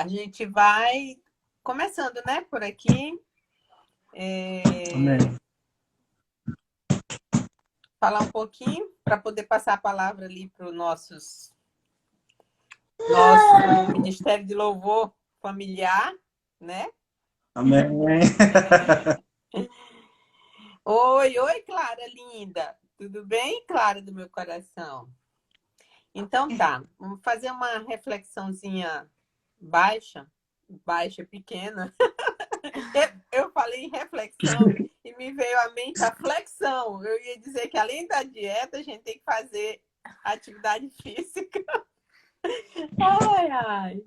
A gente vai começando, né, por aqui. Amém. Falar um pouquinho para poder passar a palavra ali para o nosso Ministério de Louvor Familiar, né? Amém. Oi, Clara, linda. Tudo bem, Clara do meu coração? Então tá, vamos fazer uma reflexãozinha baixa, pequena. Eu falei em reflexão e me veio à mente a flexão. Eu ia dizer que além da dieta, a gente tem que fazer atividade física. Ai, ai.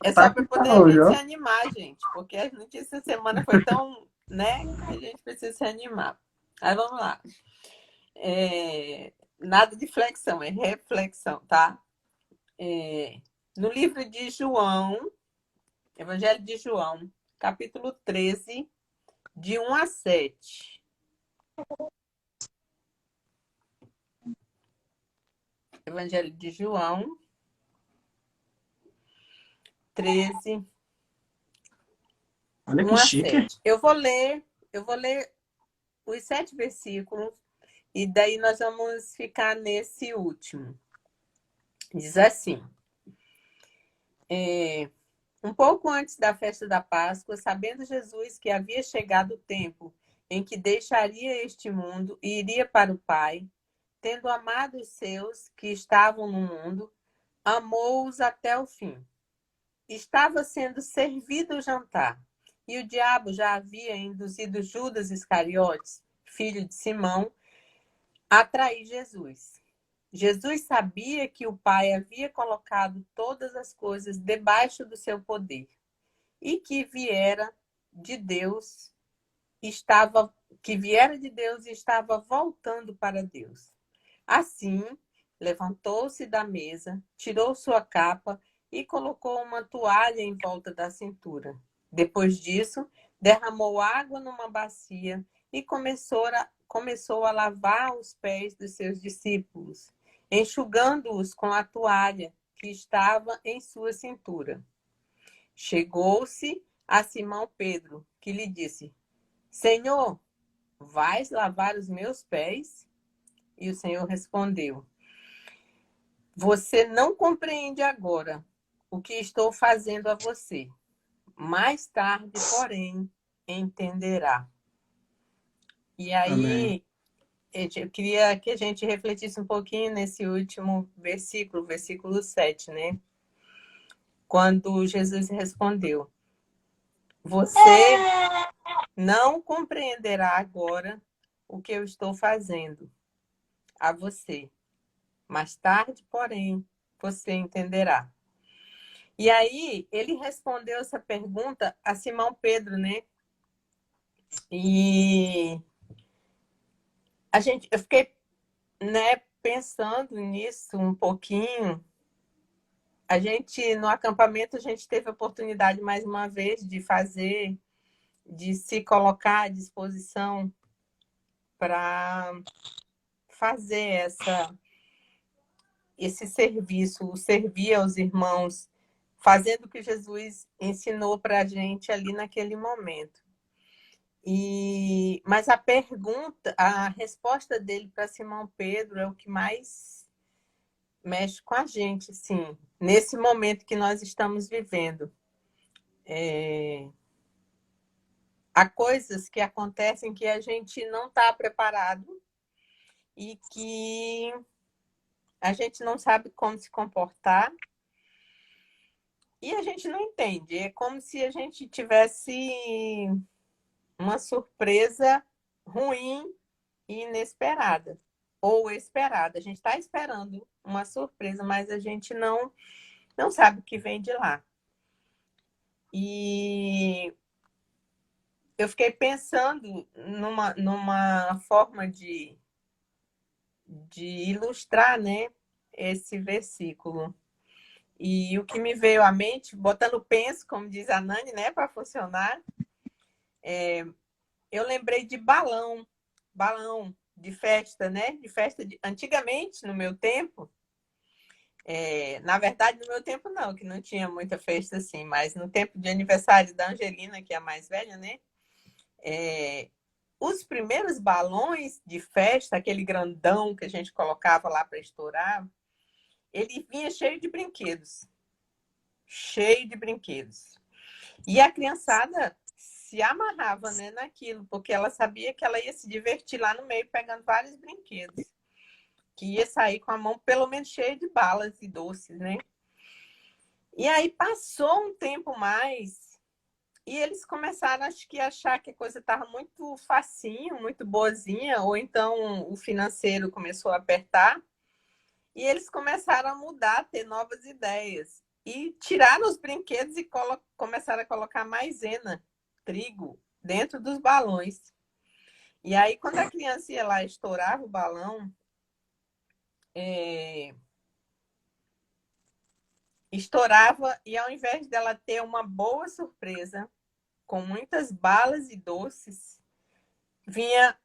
É Tá só aqui para pra poder a hoje, gente se ó. animar, gente, porque a notícia essa semana foi tão, né, que a gente precisa se animar. Aí vamos lá. Nada de flexão, é reflexão, tá? No livro de João, Evangelho de João, capítulo 13, de 1 a 7. Evangelho de João, 13, Olha que 1 a chique. 7. Eu vou ler os 7 versículos e daí nós vamos ficar nesse último. Diz assim: um pouco antes da festa da Páscoa, sabendo Jesus que havia chegado o tempo em que deixaria este mundo e iria para o Pai, tendo amado os seus que estavam no mundo, amou-os até o fim. Estava sendo servido o jantar, e o diabo já havia induzido Judas Iscariotes, filho de Simão, a trair Jesus. Jesus sabia que o Pai havia colocado todas as coisas debaixo do seu poder e estava que viera de Deus e estava voltando para Deus. Assim, levantou-se da mesa, tirou sua capa e colocou uma toalha em volta da cintura. Depois disso, derramou água numa bacia e começou a lavar os pés dos seus discípulos, enxugando-os com a toalha que estava em sua cintura. Chegou-se a Simão Pedro, que lhe disse: Senhor, vais lavar os meus pés? E o Senhor respondeu: Você não compreende agora o que estou fazendo a você. Mais tarde, porém, entenderá. E Amém. aí, eu queria que a gente refletisse um pouquinho nesse último versículo, versículo 7, né? Quando Jesus respondeu: Você não compreenderá agora o que eu estou fazendo a você. Mais tarde, porém, você entenderá. E aí, ele respondeu essa pergunta a Simão Pedro, né? E eu fiquei, né, pensando nisso um pouquinho. No acampamento, a gente teve a oportunidade, mais uma vez, de se colocar à disposição para fazer esse serviço, o servir aos irmãos, fazendo o que Jesus ensinou para a gente ali naquele momento. Mas a resposta dele para Simão Pedro é o que mais mexe com a gente, sim, nesse momento que nós estamos vivendo. Há coisas que acontecem que a gente não está preparado e que a gente não sabe como se comportar e a gente não entende. É como se a gente tivesse uma surpresa ruim e inesperada. Ou esperada. A gente está esperando uma surpresa, mas a gente não sabe o que vem de lá. E eu fiquei pensando numa forma de ilustrar, né, esse versículo. E o que me veio à mente, botando penso, como diz a Nani, né, para funcionar, eu lembrei de balão de festa, né? Antigamente, no meu tempo, Na verdade, no meu tempo não, que não tinha muita festa assim, mas no tempo de aniversário da Angelina, que é a mais velha, né? Os primeiros balões de festa, aquele grandão que a gente colocava lá para estourar, ele vinha cheio de brinquedos. Cheio de brinquedos. E a criançada se amarrava, né, naquilo, porque ela sabia que ela ia se divertir lá no meio pegando vários brinquedos. Que ia sair com a mão pelo menos cheia de balas e doces, né? E aí passou um tempo mais e eles começaram, acho que, a achar que a coisa estava muito facinho, muito boazinha, ou então o financeiro começou a apertar e eles começaram a mudar, a ter novas ideias. E tiraram os brinquedos e começaram a colocar maisena, trigo, dentro dos balões. E aí, quando a criança ia lá e estourava o balão, estourava e ao invés dela ter uma boa surpresa, com muitas balas e doces, vinha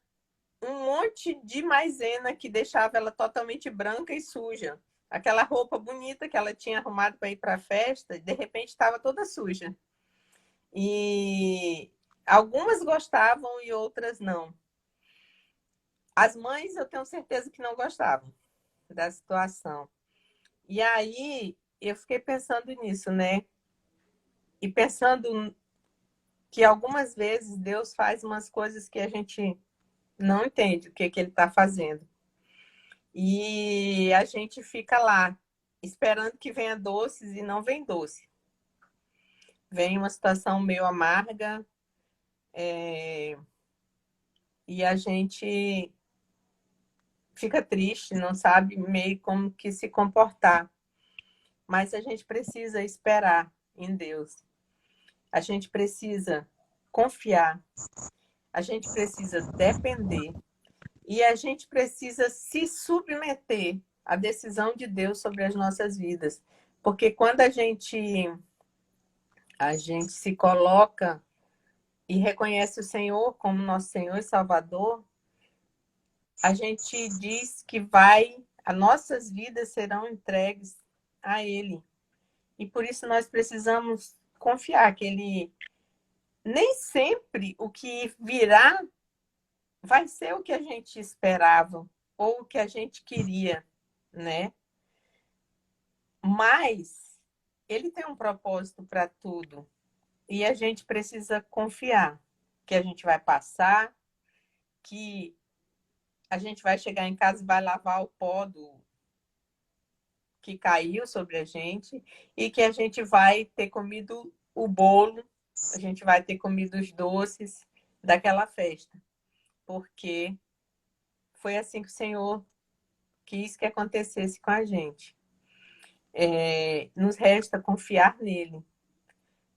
um monte de maisena que deixava ela totalmente branca e suja. Aquela roupa bonita que ela tinha arrumado para ir para a festa, de repente estava toda suja. E algumas gostavam e outras não. As mães, eu tenho certeza que não gostavam da situação. E aí eu fiquei pensando nisso, né? E pensando que algumas vezes Deus faz umas coisas que a gente não entende o que, que ele está fazendo. E a gente fica lá, esperando que venha doces e não vem doce. Vem uma situação meio amarga, e a gente fica triste, não sabe meio como que se comportar. Mas a gente precisa esperar em Deus. A gente precisa confiar. A gente precisa depender. E a gente precisa se submeter à decisão de Deus sobre as nossas vidas. Porque quando a gente se coloca e reconhece o Senhor como nosso Senhor e Salvador, a gente diz que as nossas vidas serão entregues a Ele. E por isso nós precisamos confiar que Ele nem sempre o que virá vai ser o que a gente esperava ou o que a gente queria, né? Mas Ele tem um propósito para tudo. E a gente precisa confiar que a gente vai passar, que a gente vai chegar em casa e vai lavar o pó que caiu sobre a gente e que a gente vai ter comido o bolo, a gente vai ter comido os doces daquela festa, porque foi assim que o Senhor quis que acontecesse com a gente. Nos resta confiar nele,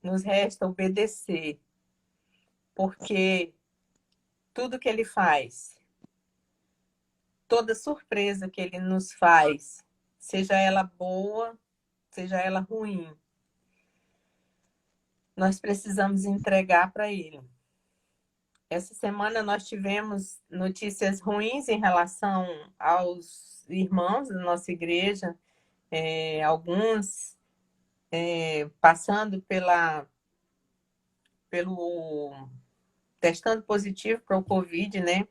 nos resta obedecer, porque tudo que ele faz, toda surpresa que ele nos faz, seja ela boa, seja ela ruim, nós precisamos entregar para ele. Essa semana nós tivemos notícias ruins em relação aos irmãos da nossa igreja, alguns passando pelo testando positivo para o Covid, né?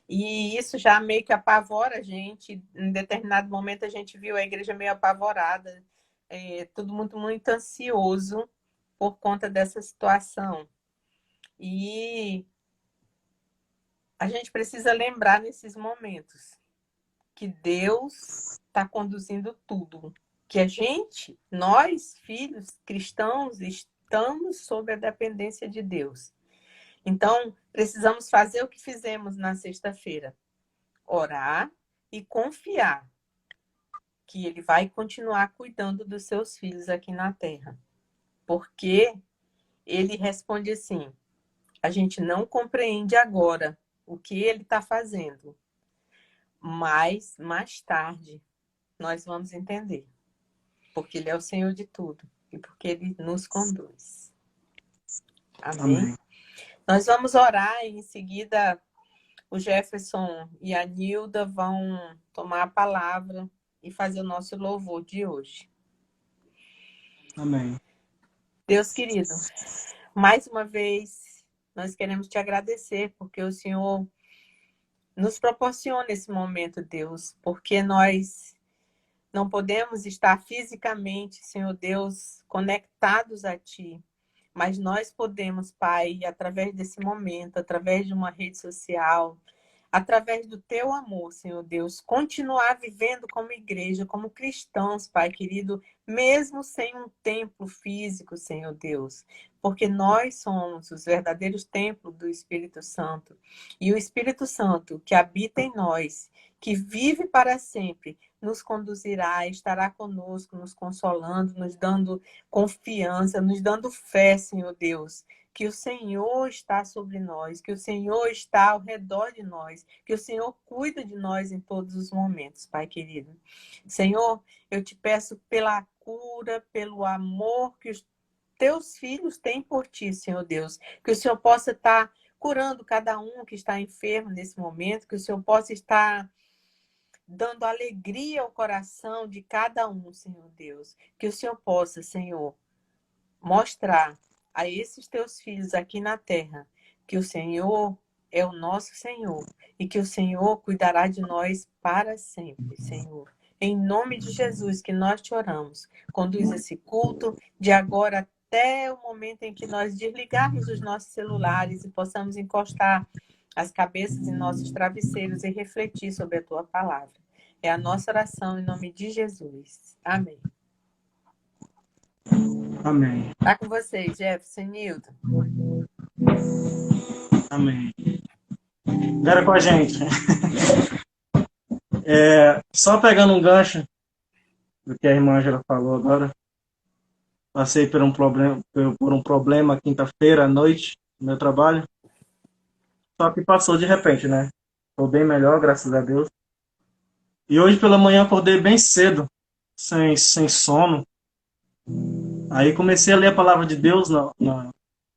E isso já meio que apavora a gente. Em determinado momento a gente viu a igreja meio apavorada, todo mundo muito ansioso por conta dessa situação. E a gente precisa lembrar nesses momentos que Deus está conduzindo tudo. Que a gente, nós, filhos cristãos, estamos sob a dependência de Deus. Então, precisamos fazer o que fizemos na sexta-feira. Orar e confiar que Ele vai continuar cuidando dos seus filhos aqui na Terra. Porque Ele responde assim, a gente não compreende agora o que Ele está fazendo, mas mais tarde nós vamos entender. Porque Ele é o Senhor de tudo e porque Ele nos conduz. Amém? Amém. Nós vamos orar e em seguida o Jefferson e a Nilda vão tomar a palavra e fazer o nosso louvor de hoje. Amém. Deus querido, mais uma vez nós queremos te agradecer porque o Senhor nos proporciona esse momento, Deus, porque nós não podemos estar fisicamente, Senhor Deus, conectados a Ti, mas nós podemos, Pai, através desse momento, através de uma rede social, através do Teu amor, Senhor Deus, continuar vivendo como igreja, como cristãos, Pai querido, mesmo sem um templo físico, Senhor Deus, porque nós somos os verdadeiros templos do Espírito Santo. E o Espírito Santo que habita em nós, que vive para sempre, nos conduzirá, estará conosco, nos consolando, nos dando confiança, nos dando fé, Senhor Deus, que o Senhor está sobre nós, que o Senhor está ao redor de nós, que o Senhor cuida de nós em todos os momentos, Pai querido. Senhor, eu te peço pela cura, pelo amor que os teus filhos têm por ti, Senhor Deus, que o Senhor possa estar curando cada um que está enfermo nesse momento, que o Senhor possa estar dando alegria ao coração de cada um, Senhor Deus. Que o Senhor possa, Senhor, mostrar a esses teus filhos aqui na terra que o Senhor é o nosso Senhor e que o Senhor cuidará de nós para sempre, Senhor. Em nome de Jesus que nós te oramos. Conduz esse culto de agora até o momento em que nós desligarmos os nossos celulares e possamos encostar as cabeças em nossos travesseiros e refletir sobre a tua palavra. É a nossa oração em nome de Jesus. Amém. Amém. Está com vocês, Jefferson, Nilton. Amém. Era com a gente. Só pegando um gancho do que a irmã Angela falou agora. Passei por um problema quinta-feira à noite no meu trabalho. Só que passou de repente, né? Estou bem melhor, graças a Deus. E hoje pela manhã acordei bem cedo, sem sono. Aí comecei a ler a palavra de Deus na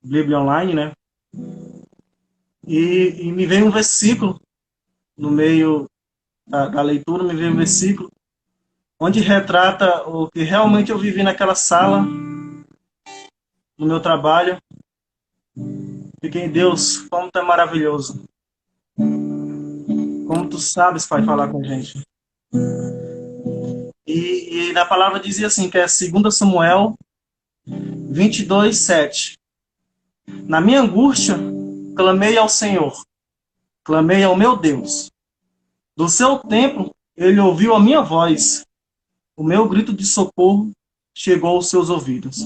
Bíblia Online, né? E me veio um versículo no meio da leitura, me veio um versículo onde retrata o que realmente eu vivi naquela sala, no meu trabalho. Fiquei, Deus, como tu é maravilhoso. Como tu sabes, Pai, falar com a gente. E na palavra dizia assim, que é 2 Samuel 22:7. Na minha angústia, clamei ao Senhor, clamei ao meu Deus. Do seu templo, ele ouviu a minha voz. O meu grito de socorro chegou aos seus ouvidos.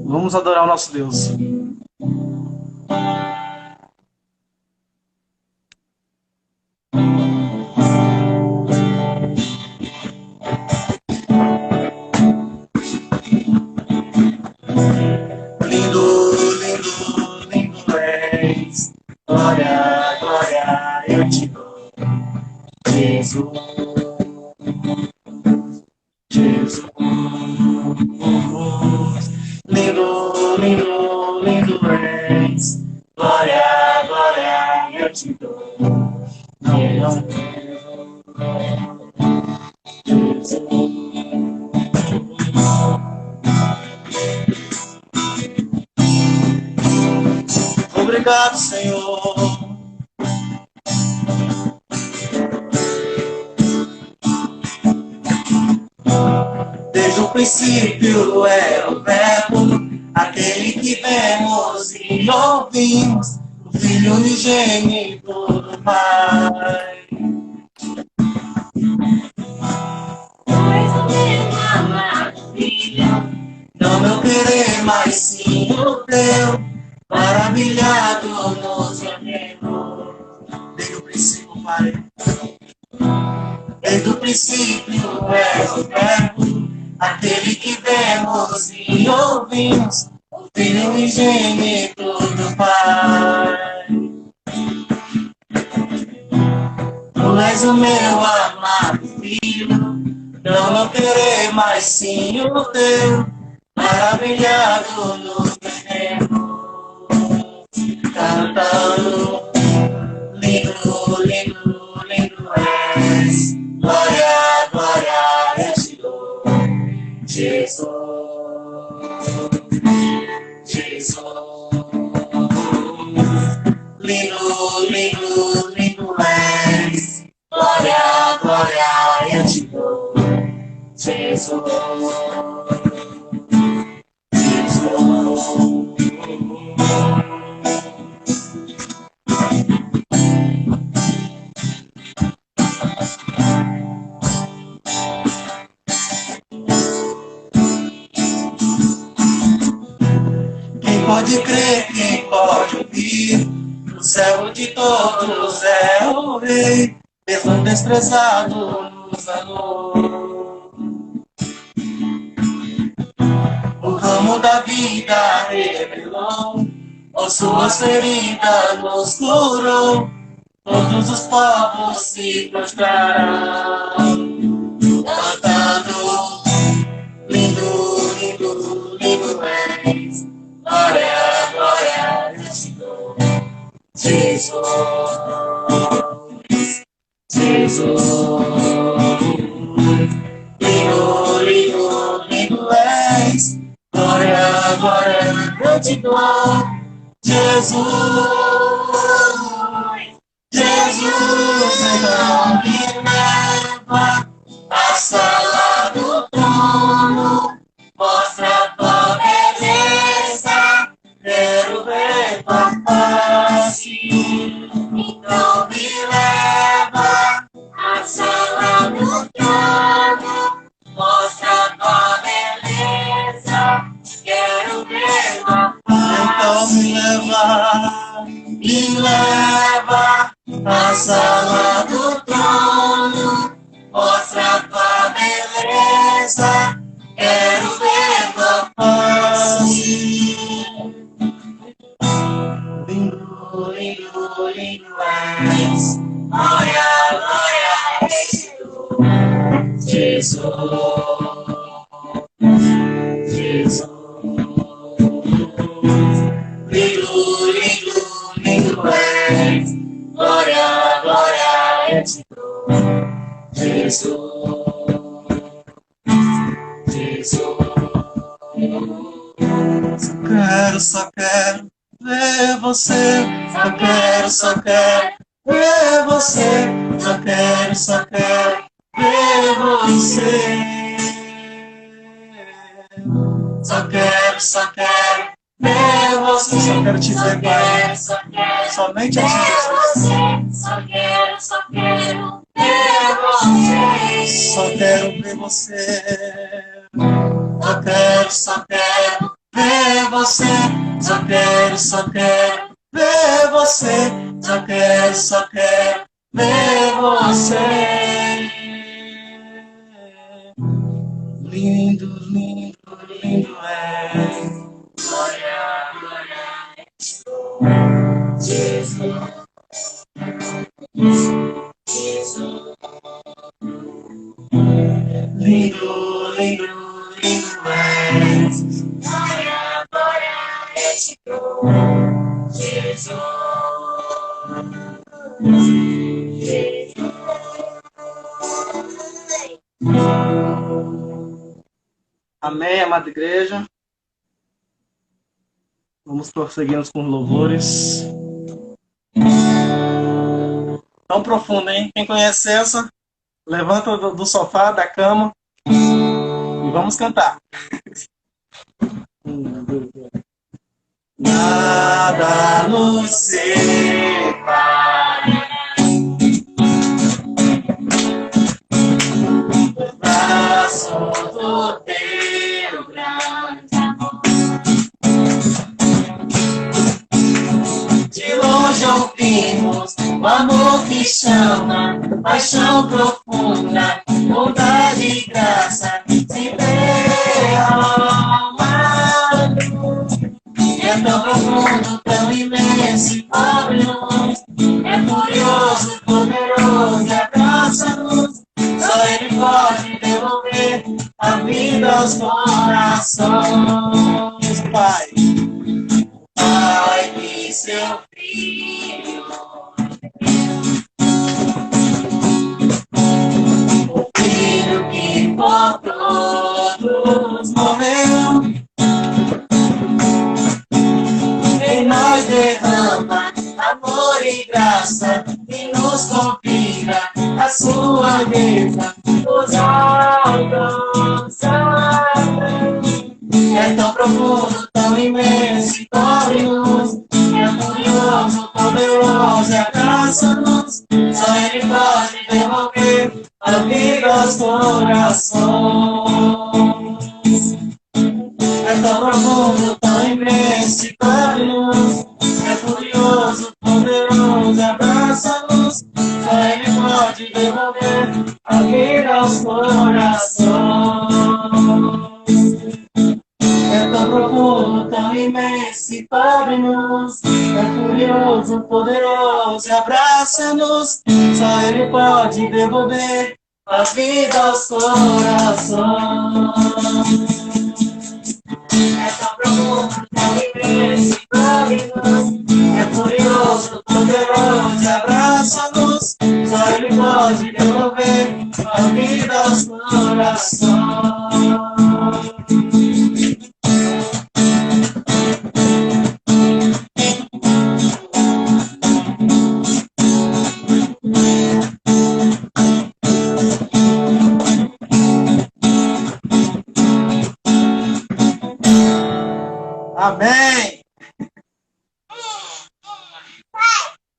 Vamos adorar o nosso Deus. Lindo, lindo, lindo és. Glória, glória, eu te dou. Jesus, Jesus. Lindo, lindo, lindo és. Glória, glória, eu te dou. Jesus. Obrigado, Senhor. Desde o princípio era o verbo, aquele que vemos e ouvimos, o Filho unigênito do Pai. Não meu querer, mas sim o teu, maravilhado nos amemos. Desde o princípio, Pai. Desde o princípio é o verbo, aquele que vemos e ouvimos, o Filho unigênito do Pai. Tu és o meu amado Filho, não querer, mas sim o teu, maravilhado nos veremos. Cantando, lindo, lindo, lindo és. Jesus. Lindo, lindo, lindo és. Glória, glória, eu te dou. Jesus. Jesus. Quem pode crer, quem pode ouvir? O céu de todos é o Rei, mesmo desprezado nos amou. O ramo da vida revelou, por suas feridas nos curou. Todos os povos se prostrarão, cantando: lindo, lindo, lindo és. Glória, glória, eu te dou. Jesus, Jesus. Lindo, lindo, lindo és. Glória, glória, eu te dou. Jesus, Jesus, então me leva à sala do trono, mostra a tua beleza, quero ver tua face. Então me leva à sala do trono, mostra a tua beleza, quero ver tua face. Então me leva à sala do trono, mostra a tua beleza, quero ver tua face. Lindo, lindo, lindo és. Glória, glória, Jesus. Jesus. Lindo, lindo, lindo és. Glória, glória, eu te dou. Jesus. Jesus. Só quero ver você. Só quero ver você. Só quero ver você. Só quero ver você. Só quero te ver, Pai. Somente a ti, Jesus. Só quero ver você. Só quero ver você. Só quero ver você. Só quero ver você. Só quero ver você. Lindo, lindo, lindo é. Glória, glória, Jesus. Jesus. Lindo, lindo, lindo és. Glória, glória, eu te dou. Jesus. Jesus. Amém, amada igreja. Vamos prosseguindo com louvores. Tão profundo, hein? Quem conhece essa, levanta do sofá, da cama e vamos cantar. Nada nos separa do braço do teu grande amor. De longe ouvimos o amor que chama, paixão profunda, bondade e graça se derrama. É tão profundo, tão imenso e pobre-nos, é curioso, poderoso e abraça-nos. Só Ele pode devolver a vida aos corações. Pai, Pai de seu Filho, o Filho que por todos morreu, graça e nos convida à sua mesa, nos alcançará. É tão profundo, tão imenso e cobre-nos, é curioso, poderoso e abraça-nos. Só Ele pode devolver a vida aos corações. É tão profundo, tão imenso e cobre-nos, é curioso, poderoso e abraça-nos. Só Ele pode devolver a vida aos corações. É tão profundo, tão imenso e cobre-nos, é curioso, poderoso e abraça-nos. Só Ele pode devolver a vida aos corações. É tão profundo, tão imenso e cobre-nos, é curioso, poderoso e abraça-nos. Só Ele pode devolver a vida aos corações. Amém!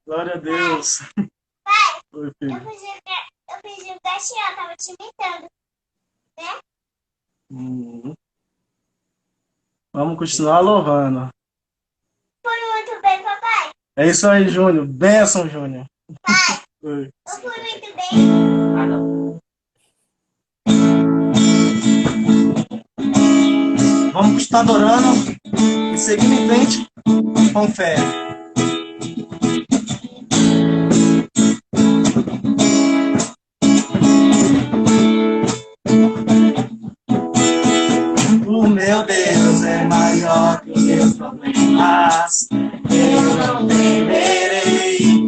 Glória a Deus! Oi, filho. Eu pedi um gatinho, eu tava te imitando, né? Vamos continuar louvando. Fui muito bem, papai. É isso aí, Júnior. Bênção, Júnior. Pai, Oi. eu fui muito bem. Vamos continuar adorando e seguindo em frente com fé. O meu Deus é maior que os meus problemas. Eu não temerei.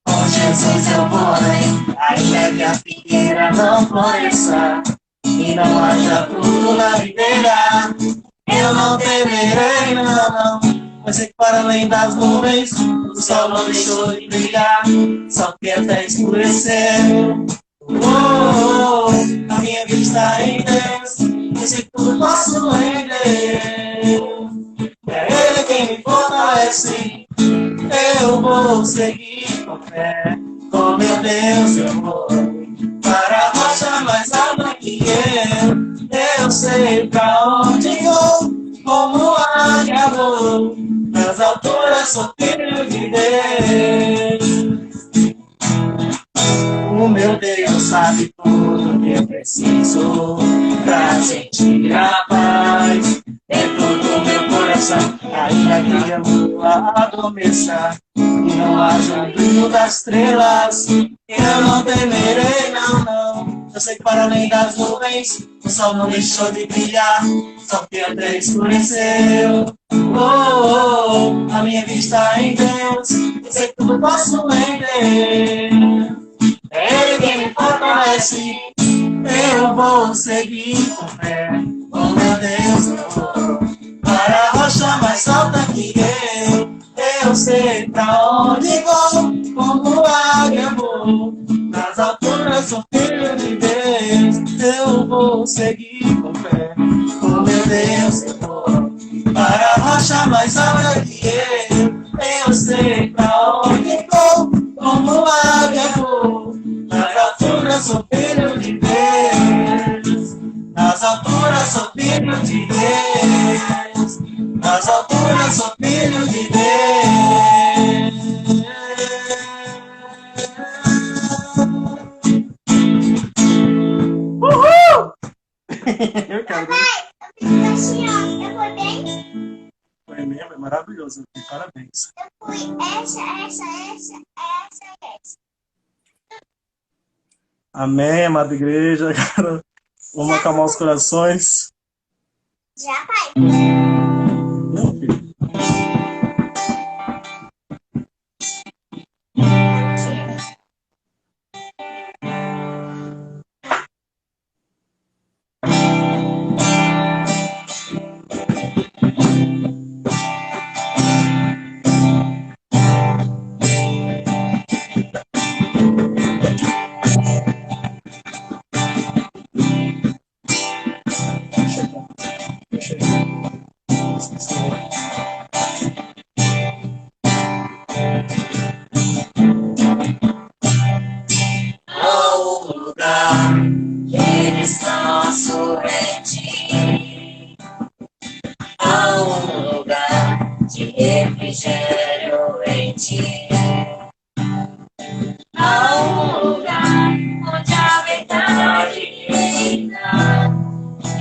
Com Jesus eu vou além. Ainda que a figueira não floresça e não haja fruto na videira, eu não temerei, não. Pois sei que para além das nuvens o sol não deixou de brilhar, só que até escureceu. A minha vista em Deus, eu sei que tudo posso em Deus. É Ele quem me fortalece, eu vou seguir com fé. Com meu Deus eu vou para a rocha mais alta que eu sei pra onde vou, como águia vou, nas alturas sou filho de Deus. O meu Deus sabe tudo que eu preciso pra sentir a paz dentro do meu coração. Ainda que a lua adormeça e não haja o brilho das estrelas, eu não temerei, não. Eu sei que para além das nuvens o sol não deixou de brilhar, só que até escureceu. A minha vista em Deus, eu sei que tudo posso em Deus. É Ele quem me fortalece, eu vou seguir com fé. Oh meu Deus, eu vou para a rocha mais alta que eu sei pra onde vou, como águia vou, nas alturas sou filho de Deus, eu vou seguir com fé. Oh meu Deus, eu vou para a rocha mais alta que eu sei pra onde vou, como águia vou, nas alturas sou filho de Deus, nas alturas sou filho de Deus, nas alturas sou filho de Deus. Uhul! Eu quero. Papai, eu fiz gatinho, eu fui bem. Foi mesmo, é maravilhoso. Parabéns. Eu fui essa. Amém, amada igreja. Cara, vamos acalmar os corações. Já, pai? Meu filho. refrigério em ti. Há um lugar onde a verdade reina.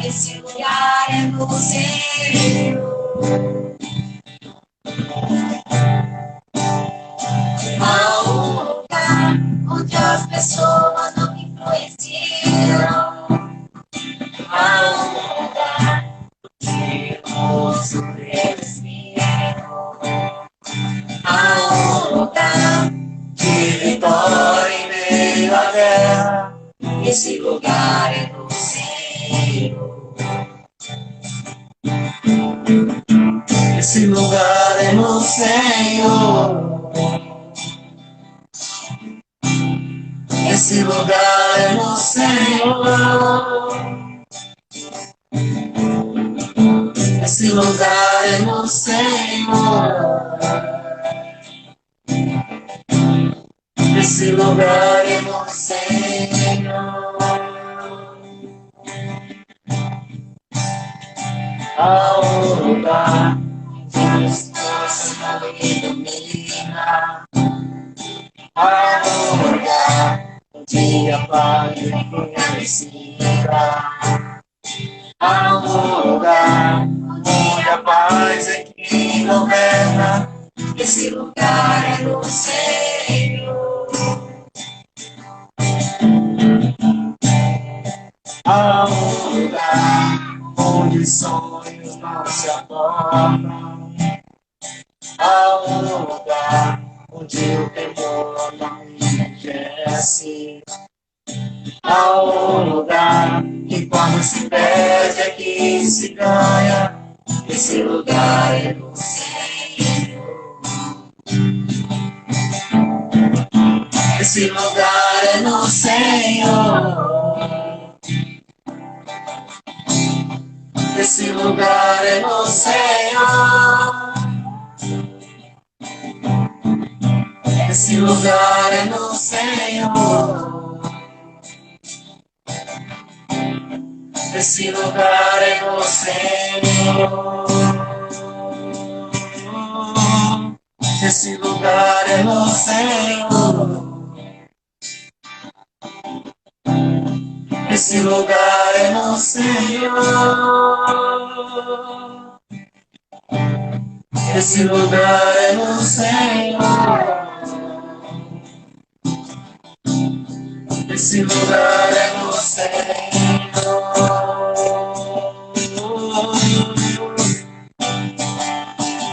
Esse lugar é no Senhor. Há um lugar onde as pessoas não me influenciam. Há um lugar onde os eles vieram. Há um lugar de vitória em meio à guerra. Esse lugar é no Senhor. Esse lugar é no Senhor. Esse lugar é no Senhor. Esse lugar é no Senhor. Esse lugar é no Senhor. Há um lugar onde as forças não ilumina. Há um lugar onde a paz realiza. Há um lugar onde a paz é que governa. Esse lugar é no Senhor. Há um lugar onde sonhos não se abortam. Há um lugar onde o temor não enrijece. Há um lugar que quando se perde é que se ganha. Esse lugar é no Senhor. Esse lugar é no Senhor. Esse lugar é no Senhor. Esse lugar é no Senhor. Esse lugar é no Senhor. Esse lugar é no Senhor. Esse lugar é no Senhor. Esse lugar é no Senhor. Esse lugar é no Senhor.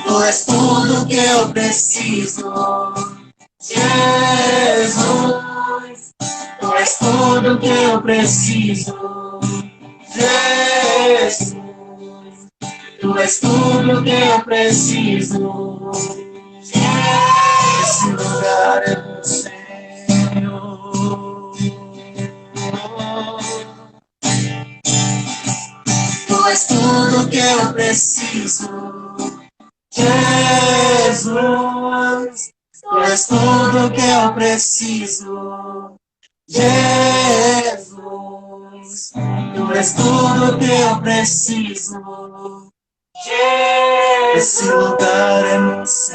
Tu és tudo que eu preciso, Jesus. Tu és tudo que eu preciso, Jesus. Tu és tudo que eu preciso, Jesus. Esse lugar é no Senhor. Tu és tudo que eu preciso, Jesus. Tu és tudo que eu preciso, Jesus. Tu és tudo que eu preciso, Jesus. Esse lugar é no Senhor.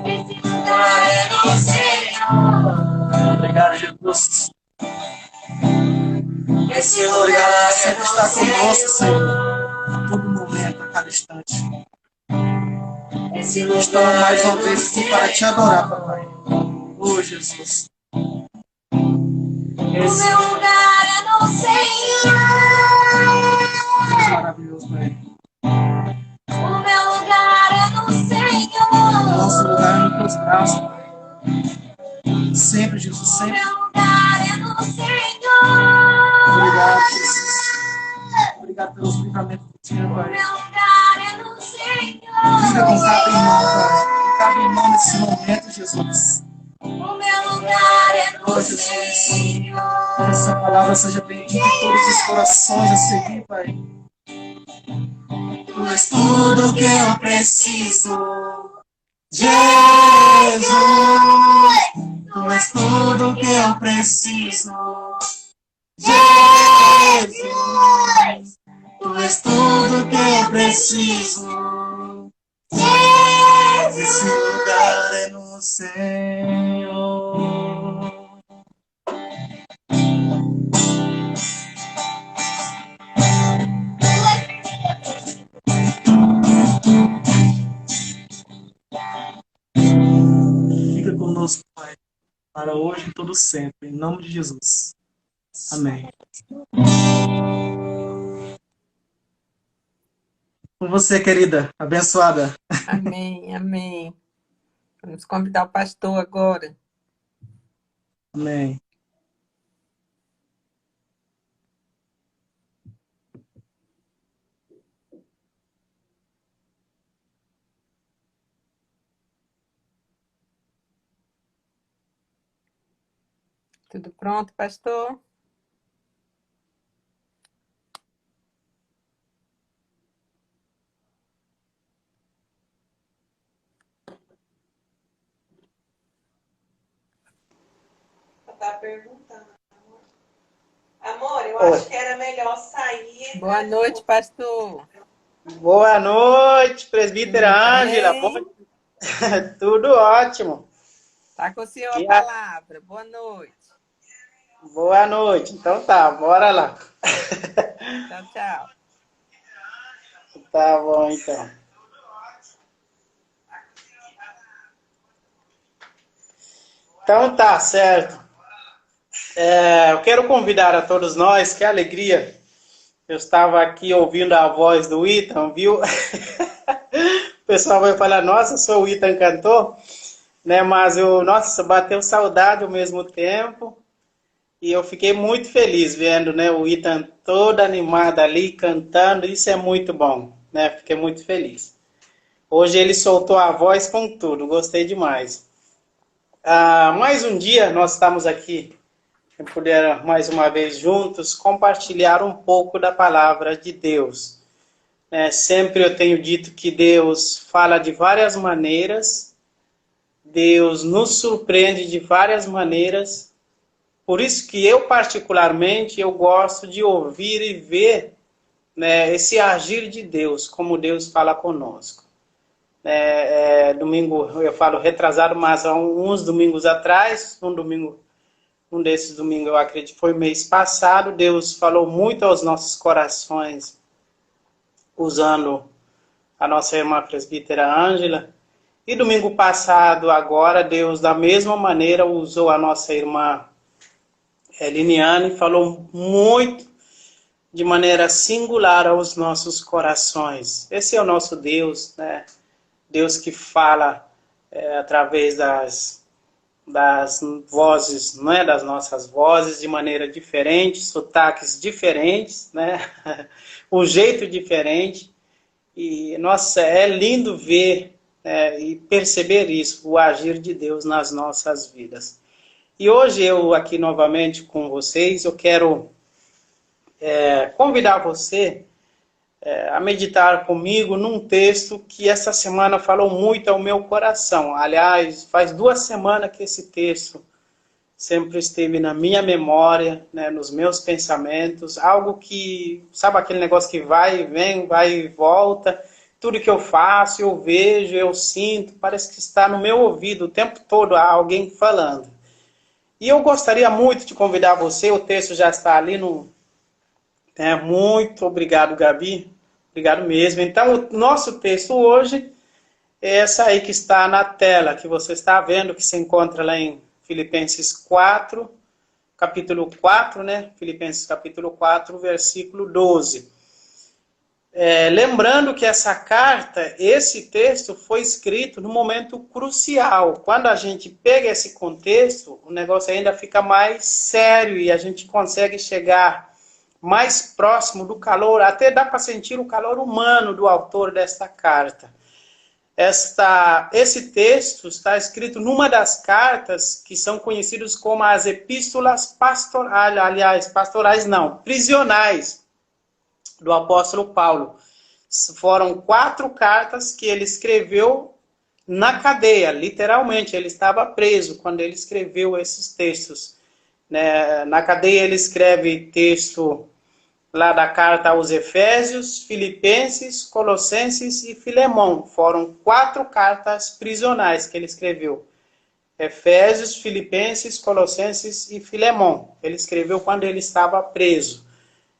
Esse lugar é no Senhor. Obrigado, Jesus. Esse lugar sempre está conosco, Senhor, a todo momento, a cada instante. Estamos mais uma vez aqui para te adorar, papai. Oh, Jesus. O meu lugar é no Senhor. Maravilhoso, Pai. O meu lugar é no Senhor. Nosso lugar é nos teus braços, Pai. Sempre, Jesus, sempre. O meu lugar é no Senhor. Obrigado, Jesus. Obrigado pelos livramentos do Senhor, Pai. O meu lugar é no Senhor. Fica com cada irmão, Pai. Com cada irmão nesse momento, Jesus. O meu lugar é no Senhor. Que essa palavra seja bendita em todos os corações a seguir, Pai. Tu és tudo que eu preciso, Jesus. Tu és tudo que eu preciso, Jesus. Tu és tudo preciso. Esse lugar é no Senhor. Fica conosco, Pai, para hoje e todo sempre, em nome de Jesus. Amém. Com você, querida, abençoada. Amém, amém. Vamos convidar o pastor agora. Amém. Tudo pronto, pastor? Tá perguntando. Amor, eu acho que era melhor sair. Boa noite, pastor. Boa noite, presbítera Ângela. Bem? Tudo ótimo. Tá com o senhor a palavra. Boa noite. Boa noite. Então tá, bora lá. Tchau, tchau. Tá bom, então. Então tá, certo. Eu quero convidar a todos nós, que alegria. Eu estava aqui ouvindo a voz do Ethan, viu? O pessoal vai falar, nossa, sou o Ethan cantor, né? Mas nossa, bateu saudade ao mesmo tempo. E eu fiquei muito feliz vendo, né, o Ethan todo animado ali, cantando. Isso é muito bom, né? Fiquei muito feliz. Hoje ele soltou a voz com tudo, gostei demais. Mais um dia nós estamos aqui, se puder mais uma vez juntos, compartilhar um pouco da palavra de Deus. Sempre eu tenho dito que Deus fala de várias maneiras, Deus nos surpreende de várias maneiras. Por isso que eu, particularmente, eu gosto de ouvir e ver, né, esse agir de Deus, como Deus fala conosco. Domingo, eu falo retrasado, mas há uns domingos atrás, um desses domingos, eu acredito, foi mês passado, Deus falou muito aos nossos corações, usando a nossa irmã presbítera Ângela. E domingo passado, agora, Deus, da mesma maneira, usou a nossa irmã Liniane, falou muito, de maneira singular aos nossos corações. Esse é o nosso Deus, né? Deus que fala através das vozes, né? Das nossas vozes, de maneira diferente, sotaques diferentes, né? Um jeito diferente. E, nossa, é lindo ver e perceber isso, o agir de Deus nas nossas vidas. E hoje eu aqui novamente com vocês, eu quero convidar você a meditar comigo num texto que essa semana falou muito ao meu coração. Aliás, faz 2 semanas que esse texto sempre esteve na minha memória, né, nos meus pensamentos, algo que, sabe aquele negócio que vai e vem, vai e volta, tudo que eu faço, eu vejo, eu sinto, parece que está no meu ouvido o tempo todo alguém falando. E eu gostaria muito de convidar você, o texto já está ali no... Muito obrigado, Gabi. Obrigado mesmo. Então, o nosso texto hoje é essa aí que está na tela, que você está vendo, que se encontra lá em Filipenses 4, capítulo 4, né? Filipenses capítulo 4, versículo 12. Lembrando que essa carta, esse texto foi escrito no momento crucial. Quando a gente pega esse contexto, o negócio ainda fica mais sério e a gente consegue chegar mais próximo do calor, até dá para sentir o calor humano do autor desta carta. Esse texto está escrito numa das cartas que são conhecidas como as epístolas pastorais, aliás, pastorais não, prisionais, do apóstolo Paulo. Foram 4 cartas que ele escreveu na cadeia, literalmente, ele estava preso quando ele escreveu esses textos. Na cadeia ele escreve texto lá da carta aos Efésios, Filipenses, Colossenses e Filemão. Foram 4 cartas prisionais que ele escreveu. Efésios, Filipenses, Colossenses e Filemão. Ele escreveu quando ele estava preso.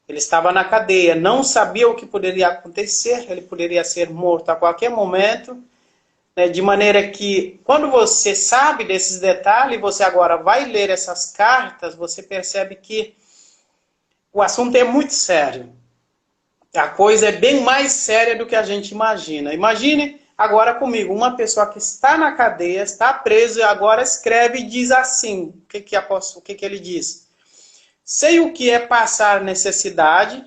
Ele estava na cadeia, não sabia o que poderia acontecer, ele poderia ser morto a qualquer momento, né, de maneira que, quando você sabe desses detalhes, você agora vai ler essas cartas, você percebe que o assunto é muito sério. A coisa é bem mais séria do que a gente imagina. Imagine agora comigo, uma pessoa que está na cadeia, está preso e agora escreve e diz assim, o que ele diz? Sei o que é passar necessidade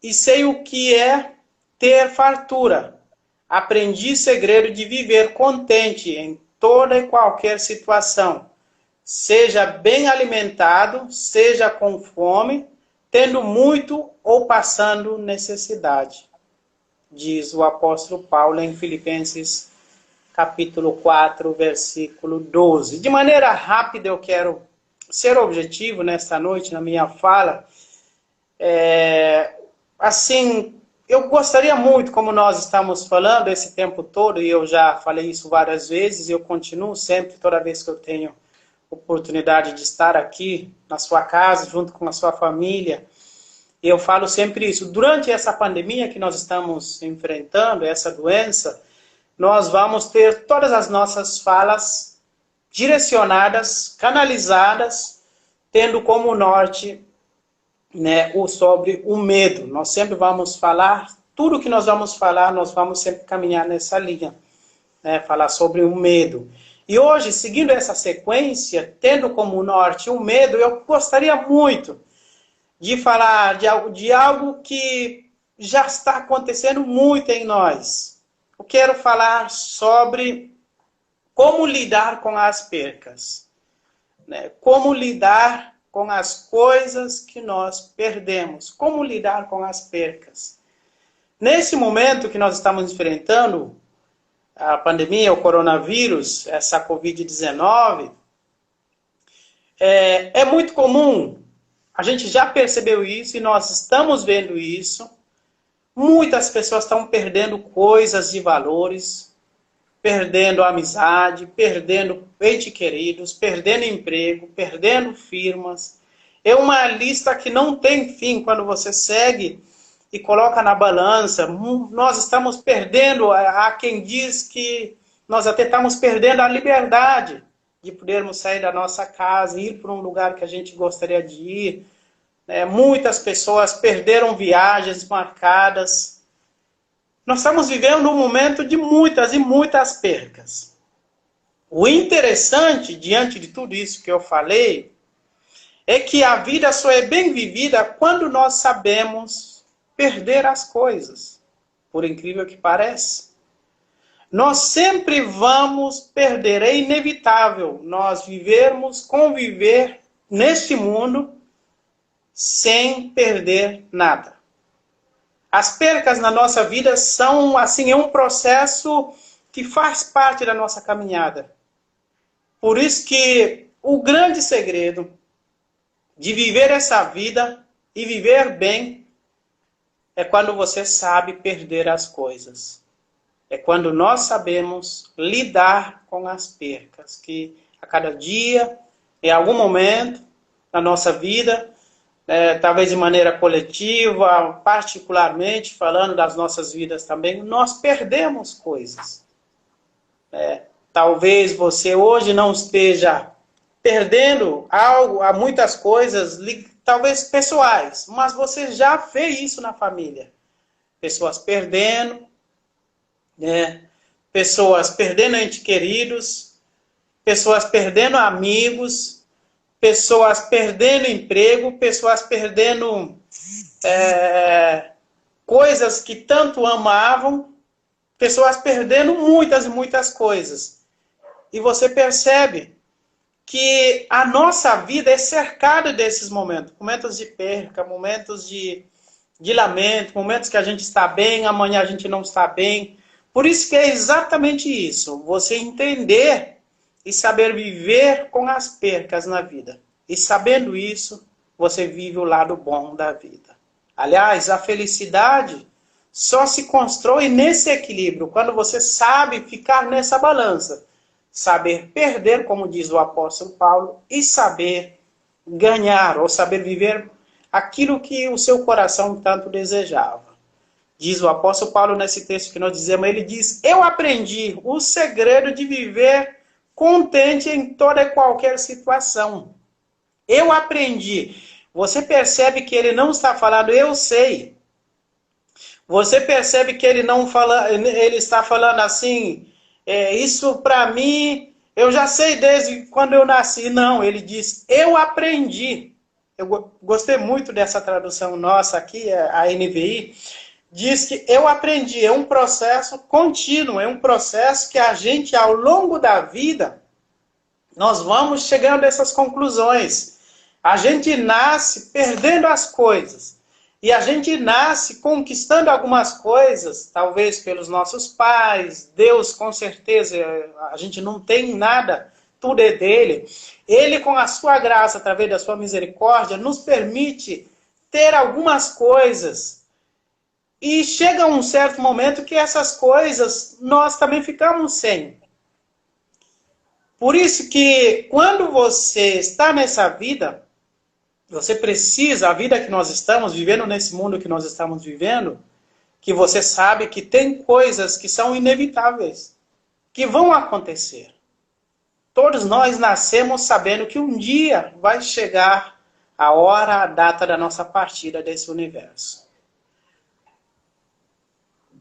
e sei o que é ter fartura. Aprendi segredo de viver contente em toda e qualquer situação. Seja bem alimentado, seja com fome, tendo muito ou passando necessidade. Diz o apóstolo Paulo em Filipenses capítulo 4, versículo 12. De maneira rápida eu quero ser objetivo nesta noite, na minha fala. Eu gostaria muito, como nós estamos falando esse tempo todo, e eu já falei isso várias vezes, e eu continuo sempre, toda vez que eu tenho oportunidade de estar aqui na sua casa, junto com a sua família, eu falo sempre isso. Durante essa pandemia que nós estamos enfrentando, essa doença, nós vamos ter todas as nossas falas direcionadas, canalizadas, tendo como norte, né, sobre o medo. Nós sempre vamos falar, tudo que nós vamos sempre caminhar nessa linha, né, falar sobre o medo. E hoje, seguindo essa sequência, tendo como norte o medo, eu gostaria muito de falar de algo que já está acontecendo muito em nós. Eu quero falar sobre como lidar com as percas, né? Como lidar com as coisas que nós perdemos, como lidar com as percas. Nesse momento que nós estamos enfrentando, a pandemia, o coronavírus, essa Covid-19, é muito comum. A gente já percebeu isso e nós estamos vendo isso. Muitas pessoas estão perdendo coisas de valores, perdendo amizade, perdendo entes queridos, perdendo emprego, perdendo firmas. É uma lista que não tem fim quando você segue e coloca na balança. Nós estamos perdendo, há quem diz que nós até estamos perdendo a liberdade de podermos sair da nossa casa, ir para um lugar que a gente gostaria de ir. Muitas pessoas perderam viagens marcadas. Nós estamos vivendo um momento de muitas e muitas percas. O interessante, diante de tudo isso que eu falei, é que a vida só é bem vivida quando nós sabemos perder as coisas, por incrível que pareça. Nós sempre vamos perder, é inevitável nós conviver neste mundo sem perder nada. As percas na nossa vida são, assim, um processo que faz parte da nossa caminhada. Por isso que o grande segredo de viver essa vida e viver bem é quando você sabe perder as coisas. É quando nós sabemos lidar com as percas, que a cada dia, em algum momento na nossa vida, talvez de maneira coletiva, particularmente falando das nossas vidas também, nós perdemos coisas. Talvez você hoje não esteja perdendo há muitas coisas, talvez pessoais, mas você já fez isso na família. Pessoas perdendo, pessoas perdendo entes queridos, pessoas perdendo amigos, pessoas perdendo emprego, pessoas perdendo coisas que tanto amavam, pessoas perdendo muitas e muitas coisas. E você percebe que a nossa vida é cercada desses momentos. Momentos de perca, momentos de lamento, momentos que a gente está bem, amanhã a gente não está bem. Por isso que é exatamente isso. Você entender e saber viver com as percas na vida. E sabendo isso, você vive o lado bom da vida. Aliás, a felicidade só se constrói nesse equilíbrio, quando você sabe ficar nessa balança. Saber perder, como diz o apóstolo Paulo, e saber ganhar, ou saber viver aquilo que o seu coração tanto desejava. Diz o apóstolo Paulo nesse texto que nós dizemos, ele diz, eu aprendi o segredo de viver contente em toda e qualquer situação. Eu aprendi. Você percebe que ele não está falando, eu sei. Você percebe que ele não fala, ele está falando assim, isso para mim, eu já sei desde quando eu nasci. Não, ele diz, eu aprendi. Eu gostei muito dessa tradução nossa aqui, a NVI. Diz que eu aprendi, é um processo contínuo, é um processo que a gente, ao longo da vida, nós vamos chegando a essas conclusões. A gente nasce perdendo as coisas. E a gente nasce conquistando algumas coisas, talvez pelos nossos pais. Deus, com certeza, a gente não tem nada, tudo é dele. Ele, com a sua graça, através da sua misericórdia, nos permite ter algumas coisas. E chega um certo momento que essas coisas nós também ficamos sem. Por isso que quando você está nessa vida, você precisa, a vida que nós estamos vivendo, nesse mundo que nós estamos vivendo, que você sabe que tem coisas que são inevitáveis, que vão acontecer. Todos nós nascemos sabendo que um dia vai chegar a hora, a data da nossa partida desse universo.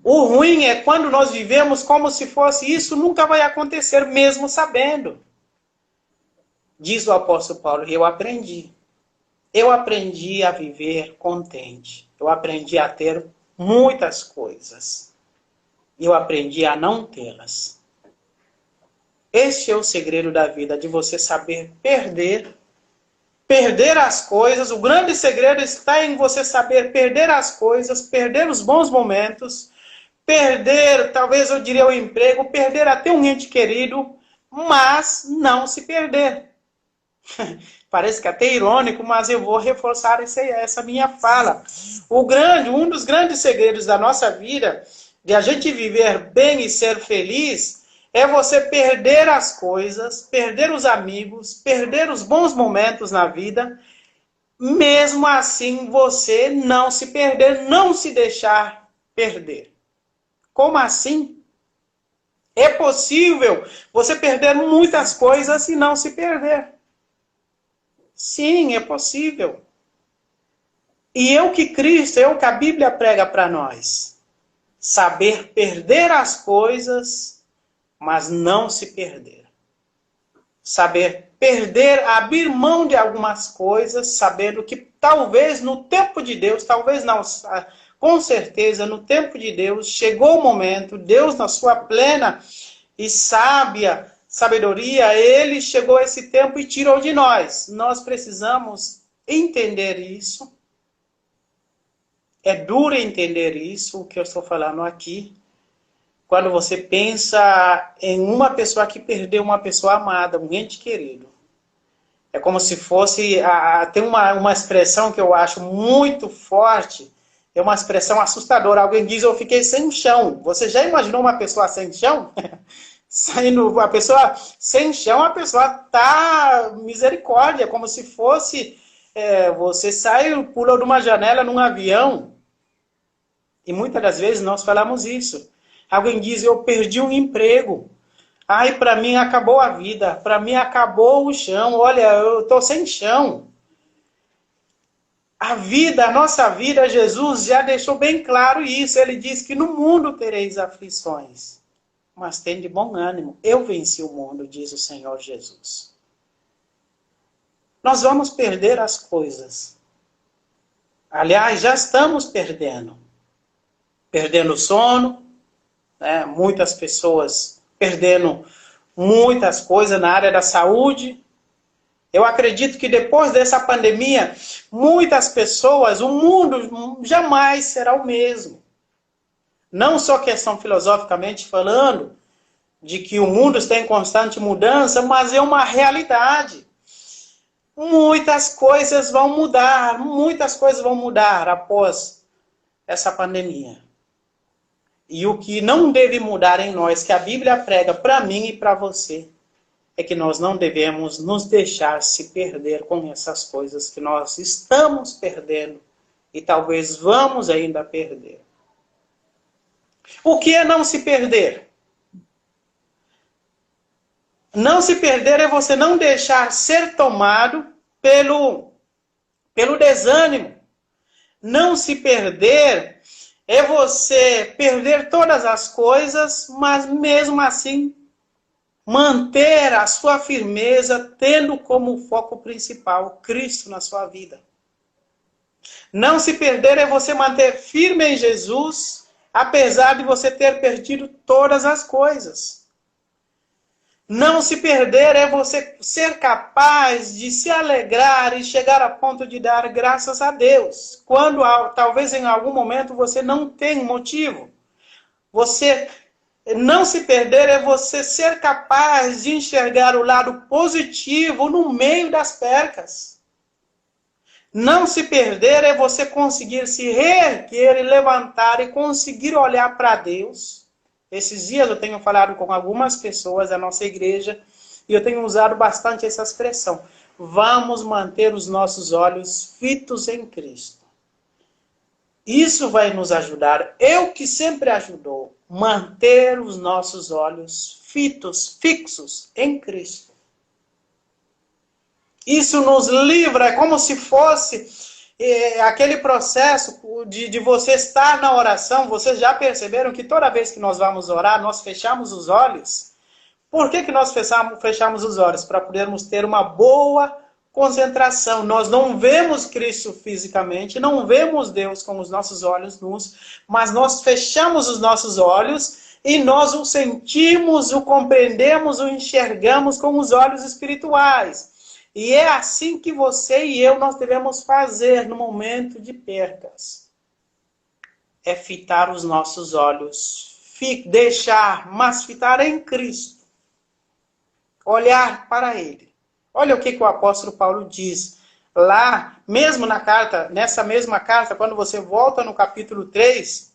O ruim é quando nós vivemos como se fosse isso, nunca vai acontecer, mesmo sabendo. Diz o apóstolo Paulo, eu aprendi. Eu aprendi a viver contente. Eu aprendi a ter muitas coisas. Eu aprendi a não tê-las. Este é o segredo da vida, de você saber perder. Perder as coisas. O grande segredo está em você saber perder as coisas, perder os bons momentos, perder, talvez eu diria, o emprego, perder até um ente querido, mas não se perder. Parece que é até irônico, mas eu vou reforçar essa minha fala. Um dos grandes segredos da nossa vida, de a gente viver bem e ser feliz, é você perder as coisas, perder os amigos, perder os bons momentos na vida, mesmo assim você não se perder, não se deixar perder. Como assim? É possível você perder muitas coisas e não se perder. Sim, é possível. E é o que Cristo, é o que a Bíblia prega para nós. Saber perder as coisas, mas não se perder. Saber perder, abrir mão de algumas coisas, sabendo que talvez no tempo de Deus, talvez não, com certeza no tempo de Deus, chegou o momento, Deus na sua plena e sábia sabedoria, ele chegou a esse tempo e tirou de nós. Nós precisamos entender isso. É duro entender isso, o que eu estou falando aqui. Quando você pensa em uma pessoa que perdeu uma pessoa amada, um ente querido. É como se fosse... tem uma expressão que eu acho muito forte, é uma expressão assustadora. Alguém diz, eu fiquei sem chão. Você já imaginou uma pessoa sem chão? Saindo, a pessoa sem chão, a pessoa tá misericórdia, como se fosse, você sai, pula de uma janela num avião, e muitas das vezes nós falamos isso. Alguém diz, eu perdi um emprego, ai, para mim acabou a vida, para mim acabou o chão, olha, eu tô sem chão. A vida, a nossa vida, Jesus já deixou bem claro isso, ele diz que no mundo tereis aflições. Mas tem de bom ânimo. Eu venci o mundo, diz o Senhor Jesus. Nós vamos perder as coisas. Aliás, já estamos perdendo. Perdendo o sono, né? Muitas pessoas perdendo muitas coisas na área da saúde. Eu acredito que depois dessa pandemia, muitas pessoas, o mundo jamais será o mesmo. Não só questão filosoficamente falando, de que o mundo está em constante mudança, mas é uma realidade. muitas coisas vão mudar após essa pandemia. E o que não deve mudar em nós, que a Bíblia prega para mim e para você, é que nós não devemos nos deixar se perder com essas coisas que nós estamos perdendo e talvez vamos ainda perder. O que é não se perder? Não se perder é você não deixar ser tomado pelo desânimo. Não se perder é você perder todas as coisas, mas mesmo assim manter a sua firmeza, tendo como foco principal Cristo na sua vida. Não se perder é você manter firme em Jesus, apesar de você ter perdido todas as coisas. Não se perder é você ser capaz de se alegrar e chegar a ponto de dar graças a Deus, quando talvez em algum momento você não tenha motivo. Não se perder é você ser capaz de enxergar o lado positivo no meio das percas. Não se perder é você conseguir se reerguer e levantar e conseguir olhar para Deus. Esses dias eu tenho falado com algumas pessoas da nossa igreja e eu tenho usado bastante essa expressão. Vamos manter os nossos olhos fitos em Cristo. Isso vai nos ajudar. Eu que sempre ajudou. Manter os nossos olhos fixos em Cristo. Isso nos livra, é como se fosse aquele processo de você estar na oração. Vocês já perceberam que toda vez que nós vamos orar, nós fechamos os olhos? Por que nós fechamos os olhos? Para podermos ter uma boa concentração. Nós não vemos Cristo fisicamente, não vemos Deus com os nossos olhos nus, mas nós fechamos os nossos olhos e nós o sentimos, o compreendemos, o enxergamos com os olhos espirituais. E é assim que você e eu nós devemos fazer no momento de percas. É fitar os nossos olhos, mas fitar em Cristo. Olhar para Ele. Olha o que o apóstolo Paulo diz. Lá, mesmo na carta, nessa mesma carta, quando você volta no capítulo 3,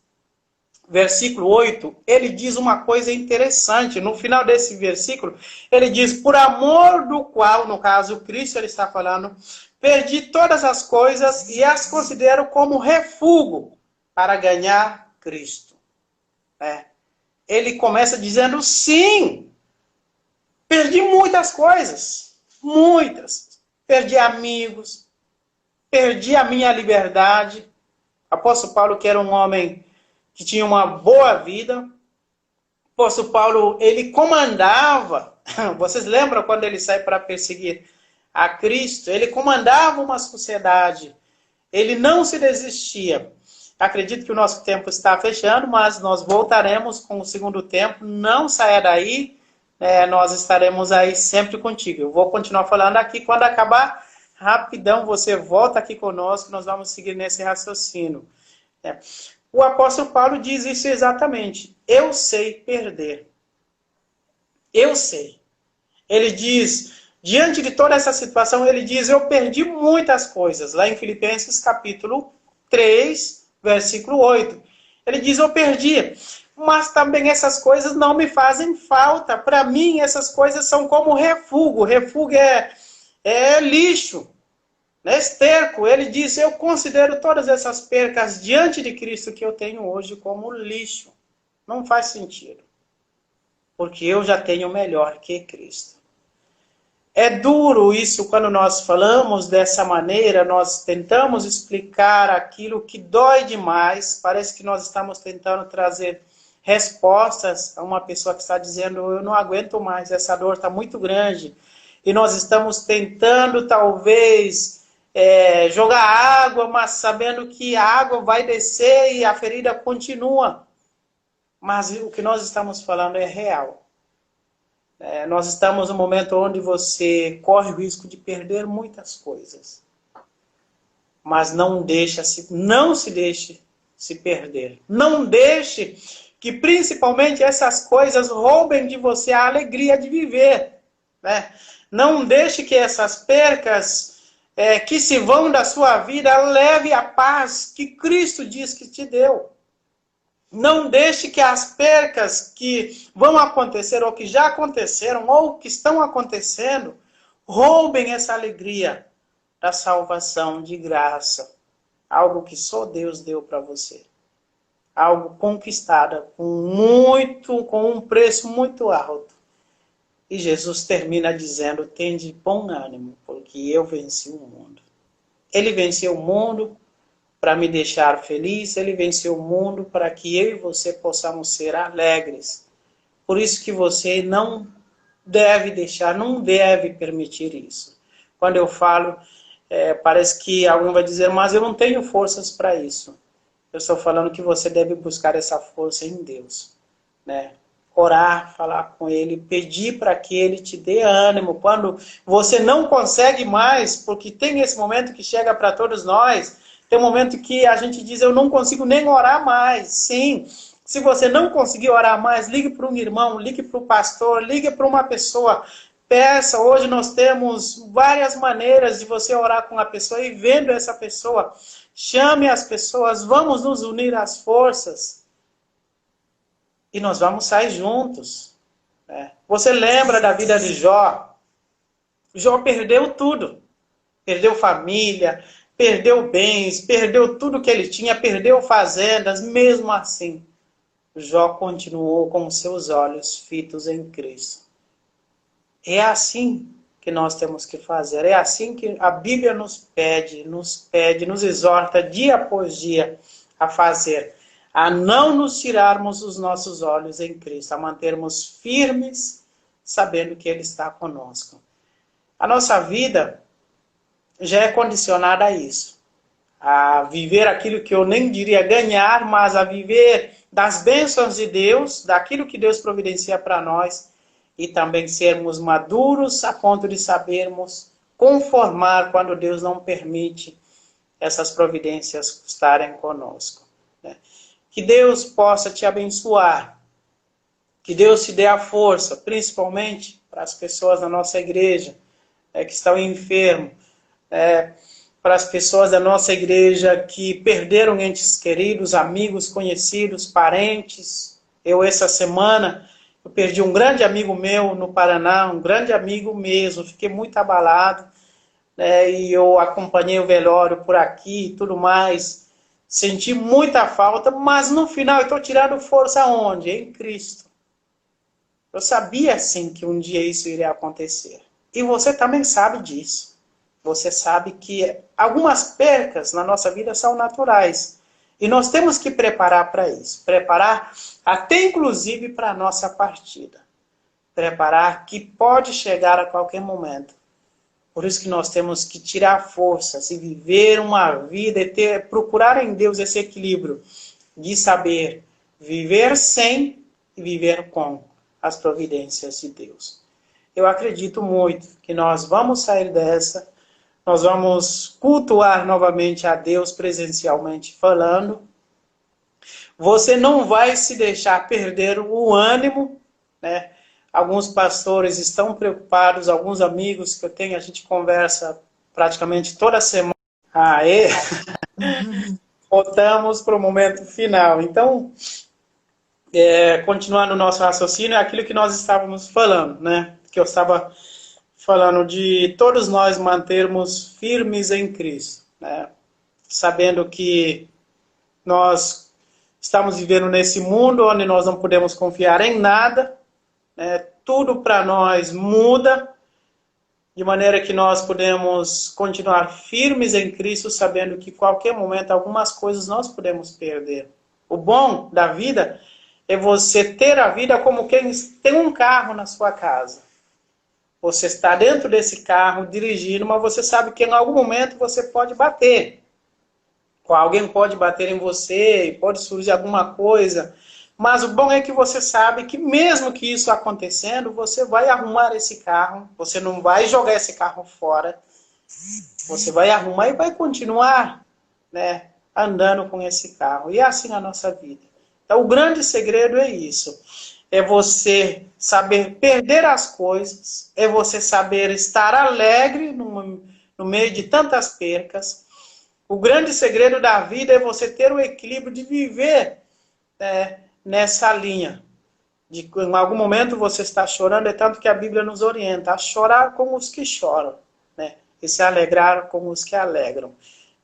versículo 8, ele diz uma coisa interessante. No final desse versículo, ele diz, por amor do qual, no caso, Cristo, ele está falando, perdi todas as coisas e as considero como refúgio para ganhar Cristo. Ele começa dizendo, sim, perdi muitas coisas, muitas. Perdi amigos, perdi a minha liberdade. Apóstolo Paulo, que era um homem que tinha uma boa vida. O apóstolo Paulo, ele comandava, vocês lembram quando ele sai para perseguir a Cristo? Ele comandava uma sociedade, ele não se desistia. Acredito que o nosso tempo está fechando, mas nós voltaremos com o segundo tempo. Não saia daí, nós estaremos aí sempre contigo. Eu vou continuar falando aqui, quando acabar, rapidão, você volta aqui conosco, nós vamos seguir nesse raciocínio. O apóstolo Paulo diz isso exatamente. Eu sei perder. Eu sei. Ele diz, diante de toda essa situação, ele diz, eu perdi muitas coisas. Lá em Filipenses capítulo 3, versículo 8. Ele diz, eu perdi. Mas também essas coisas não me fazem falta. Para mim, essas coisas são como refúgio. Refúgio é lixo. Esterco, ele diz, eu considero todas essas percas diante de Cristo que eu tenho hoje como lixo. Não faz sentido. Porque eu já tenho melhor que Cristo. É duro isso quando nós falamos dessa maneira, nós tentamos explicar aquilo que dói demais. Parece que nós estamos tentando trazer respostas a uma pessoa que está dizendo, eu não aguento mais, essa dor está muito grande. E nós estamos tentando, talvez, jogar água, mas sabendo que a água vai descer e a ferida continua. Mas o que nós estamos falando é real. Nós estamos num momento onde você corre o risco de perder muitas coisas. Mas não se deixe se perder. Não deixe que principalmente essas coisas roubem de você a alegria de viver. Não deixe que essas percas que se vão da sua vida, leve a paz que Cristo diz que te deu. Não deixe que as percas que vão acontecer, ou que já aconteceram, ou que estão acontecendo, roubem essa alegria da salvação de graça. Algo que só Deus deu para você. Algo conquistado com um preço muito alto. E Jesus termina dizendo, tende bom ânimo, porque eu venci o mundo. Ele venceu o mundo para me deixar feliz, ele venceu o mundo para que eu e você possamos ser alegres. Por isso que você não deve deixar, não deve permitir isso. Quando eu falo, parece que alguém vai dizer, mas eu não tenho forças para isso. Eu estou falando que você deve buscar essa força em Deus, né? Orar, falar com Ele, pedir para que Ele te dê ânimo. Quando você não consegue mais, porque tem esse momento que chega para todos nós, tem um momento que a gente diz, eu não consigo nem orar mais. Sim, se você não conseguir orar mais, ligue para um irmão, ligue para o pastor, ligue para uma pessoa. Peça, hoje nós temos várias maneiras de você orar com a pessoa e vendo essa pessoa. Chame as pessoas, vamos nos unir às forças. E nós vamos sair juntos. Né? Você lembra da vida de Jó? Jó perdeu tudo. Perdeu família, perdeu bens, perdeu tudo que ele tinha, perdeu fazendas. Mesmo assim, Jó continuou com seus olhos fitos em Cristo. É assim que nós temos que fazer. É assim que a Bíblia nos pede, nos exorta dia após dia a fazer. A não nos tirarmos os nossos olhos em Cristo, a mantermos firmes, sabendo que Ele está conosco. A nossa vida já é condicionada a isso. A viver aquilo que eu nem diria ganhar, mas a viver das bênçãos de Deus, daquilo que Deus providencia para nós, e também sermos maduros a ponto de sabermos conformar quando Deus não permite essas providências estarem conosco. Né? Que Deus possa te abençoar. Que Deus te dê a força, principalmente para as pessoas da nossa igreja que estão enfermos, para as pessoas da nossa igreja que perderam entes queridos, amigos, conhecidos, parentes. Essa semana, eu perdi um grande amigo meu no Paraná, um grande amigo mesmo, fiquei muito abalado, né, e eu acompanhei o velório por aqui e tudo mais, senti muita falta, mas no final eu estou tirando força aonde? Em Cristo. Eu sabia sim que um dia isso iria acontecer. E você também sabe disso. Você sabe que algumas percas na nossa vida são naturais. E nós temos que preparar para isso. Preparar até inclusive para a nossa partida. Preparar que pode chegar a qualquer momento. Por isso que nós temos que tirar forças e viver uma vida e procurar em Deus esse equilíbrio de saber viver sem e viver com as providências de Deus. Eu acredito muito que nós vamos sair dessa, nós vamos cultuar novamente a Deus presencialmente falando. Você não vai se deixar perder o ânimo, né? Alguns pastores estão preocupados, alguns amigos que eu tenho, a gente conversa praticamente toda semana. Voltamos para o momento final. Então, continuando o nosso raciocínio, é aquilo que nós estávamos falando, né? Que eu estava falando de todos nós mantermos firmes em Cristo, né? Sabendo que nós estamos vivendo nesse mundo onde nós não podemos confiar em nada, né? Tudo para nós muda, de maneira que nós podemos continuar firmes em Cristo, sabendo que em qualquer momento algumas coisas nós podemos perder. O bom da vida é você ter a vida como quem tem um carro na sua casa. Você está dentro desse carro, dirigindo, mas você sabe que em algum momento você pode bater. Ou alguém pode bater em você, pode surgir alguma coisa. Mas o bom é que você sabe que mesmo que isso acontecendo, você vai arrumar esse carro. Você não vai jogar esse carro fora. Você vai arrumar e vai continuar, né, andando com esse carro. E é assim a nossa vida. Então o grande segredo é isso. É você saber perder as coisas, é você saber estar alegre no meio de tantas percas. O grande segredo da vida é você ter o equilíbrio de viver nessa linha. De, em algum momento você está chorando, é tanto que a Bíblia nos orienta a chorar com os que choram, né? E se alegrar com os que alegram.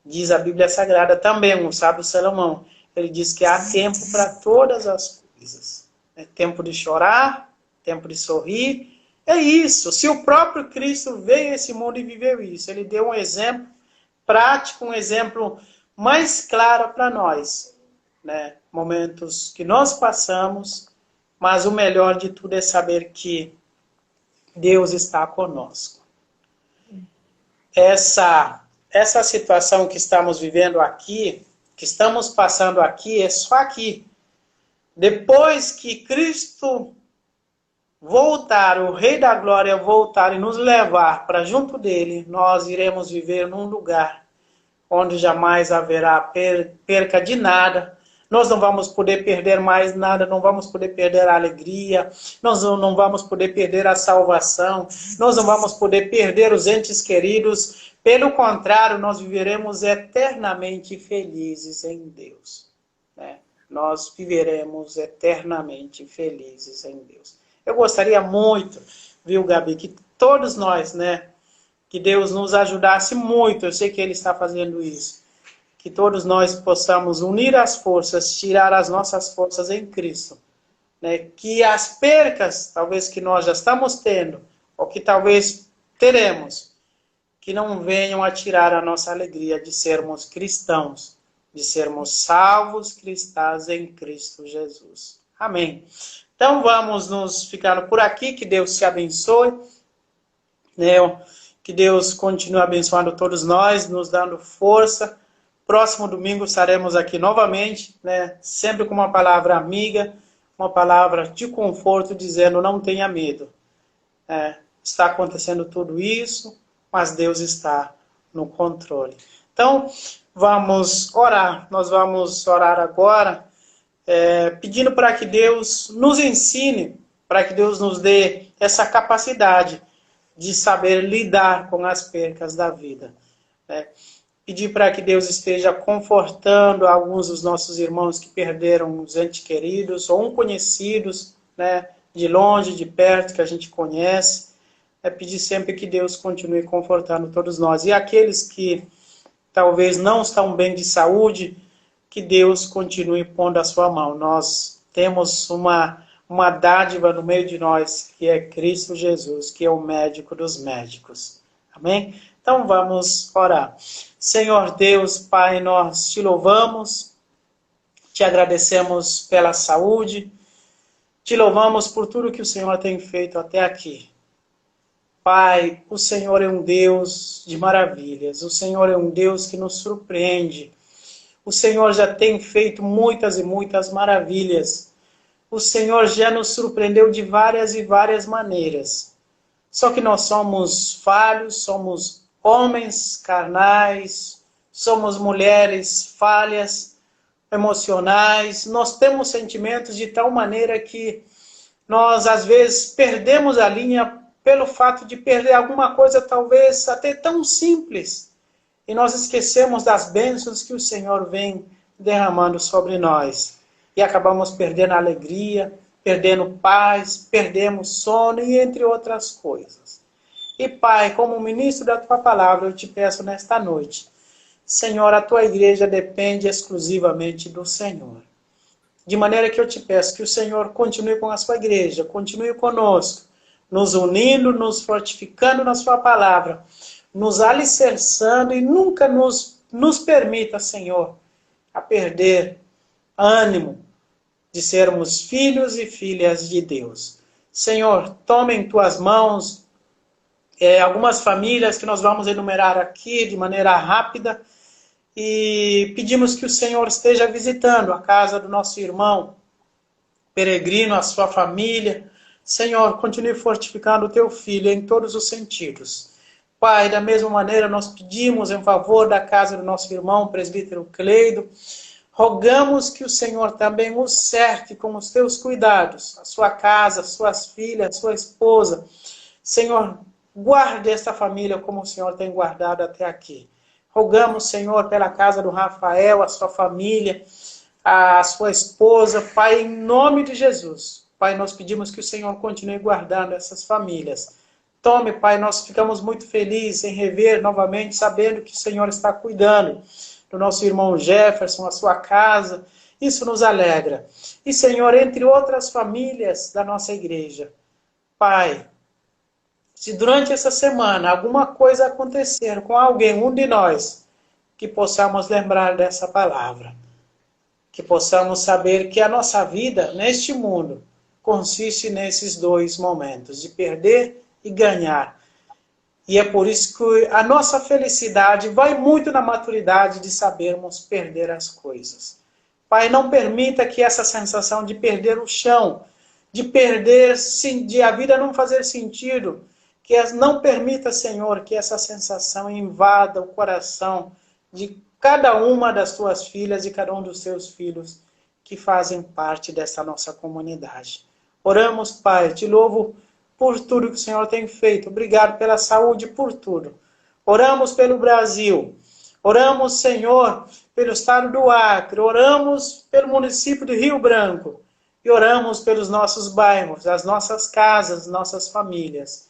Diz a Bíblia Sagrada também, o sábio Salomão, ele diz que há tempo para todas as coisas. É tempo de chorar, tempo de sorrir. É isso. Se o próprio Cristo veio a esse mundo e viveu isso, ele deu um exemplo prático, um exemplo mais claro para nós, né? Momentos que nós passamos, mas o melhor de tudo é saber que Deus está conosco. Essa situação que estamos vivendo aqui, que estamos passando aqui, é só aqui. Depois que Cristo voltar, o Rei da Glória voltar e nos levar para junto dele, nós iremos viver num lugar onde jamais haverá perca de nada. Nós não vamos poder perder mais nada, não vamos poder perder a alegria, nós não vamos poder perder a salvação, nós não vamos poder perder os entes queridos. Pelo contrário, nós viveremos eternamente felizes em Deus, né? Nós viveremos eternamente felizes em Deus. Eu gostaria muito, viu, Gabi, que todos nós, né, que Deus nos ajudasse muito, eu sei que Ele está fazendo isso, que todos nós possamos unir as forças, tirar as nossas forças em Cristo, né, que as percas, talvez que nós já estamos tendo, ou que talvez teremos, que não venham a tirar a nossa alegria de sermos cristãos, de sermos salvos cristãos em Cristo Jesus. Amém. Então vamos nos ficando por aqui, que Deus te abençoe, né? Que Deus continue abençoando todos nós, nos dando força. Próximo domingo estaremos aqui novamente, né? Sempre com uma palavra amiga, uma palavra de conforto, dizendo não tenha medo. Está acontecendo tudo isso, mas Deus está no controle. Então, vamos orar. Nós vamos orar agora, pedindo para que Deus nos ensine, para que Deus nos dê essa capacidade de saber lidar com as percas da vida. Pedir para que Deus esteja confortando alguns dos nossos irmãos que perderam os entes queridos, ou conhecidos, né, de longe, de perto, que a gente conhece. Pedir sempre que Deus continue confortando todos nós. E aqueles que talvez não estão bem de saúde, que Deus continue pondo a sua mão. Nós temos uma dádiva no meio de nós, que é Cristo Jesus, que é o médico dos médicos. Amém? Então vamos orar. Senhor Deus, Pai, nós te louvamos, te agradecemos pela saúde, te louvamos por tudo que o Senhor tem feito até aqui. Pai, o Senhor é um Deus de maravilhas, o Senhor é um Deus que nos surpreende. O Senhor já tem feito muitas e muitas maravilhas. O Senhor já nos surpreendeu de várias e várias maneiras. Só que nós somos falhos, somos homens carnais, somos mulheres falhas, emocionais. Nós temos sentimentos de tal maneira que nós, às vezes, perdemos a linha pelo fato de perder alguma coisa, talvez até tão simples. E nós esquecemos das bênçãos que o Senhor vem derramando sobre nós. E acabamos perdendo a alegria, perdendo paz, perdemos sono e entre outras coisas. E Pai, como ministro da Tua Palavra, eu te peço nesta noite, Senhor, a Tua igreja depende exclusivamente do Senhor. De maneira que eu te peço que o Senhor continue com a sua igreja, continue conosco, nos unindo, nos fortificando na sua palavra, nos alicerçando e nunca nos permita, Senhor, a perder ânimo de sermos filhos e filhas de Deus. Senhor, tome em tuas mãos algumas famílias que nós vamos enumerar aqui de maneira rápida e pedimos que o Senhor esteja visitando a casa do nosso irmão peregrino, a sua família. Senhor, continue fortificando o teu filho em todos os sentidos. Pai, da mesma maneira nós pedimos em favor da casa do nosso irmão presbítero Cleido, rogamos que o Senhor também o cerque com os teus cuidados, a sua casa, suas filhas, sua esposa. Senhor, Guarde esta família como o Senhor tem guardado até aqui. Rogamos, Senhor, pela casa do Rafael, a sua família, a sua esposa. Pai, em nome de Jesus. Pai, nós pedimos que o Senhor continue guardando essas famílias. Tome, Pai, nós ficamos muito felizes em rever novamente, sabendo que o Senhor está cuidando do nosso irmão Jefferson, a sua casa. Isso nos alegra. E, Senhor, entre outras famílias da nossa igreja, Pai, se durante essa semana alguma coisa acontecer com alguém, um de nós, que possamos lembrar dessa palavra. Que possamos saber que a nossa vida neste mundo consiste nesses dois momentos, de perder e ganhar. E é por isso que a nossa felicidade vai muito na maturidade de sabermos perder as coisas. Pai, não permita que essa sensação de perder o chão, de perder, de a vida não fazer sentido, não permita, Senhor, que essa sensação invada o coração de cada uma das tuas filhas e cada um dos teus filhos que fazem parte dessa nossa comunidade. Oramos, Pai, te louvo por tudo que o Senhor tem feito. Obrigado pela saúde, por tudo. Oramos pelo Brasil. Oramos, Senhor, pelo estado do Acre. Oramos pelo município de Rio Branco. E oramos pelos nossos bairros, as nossas casas, nossas famílias.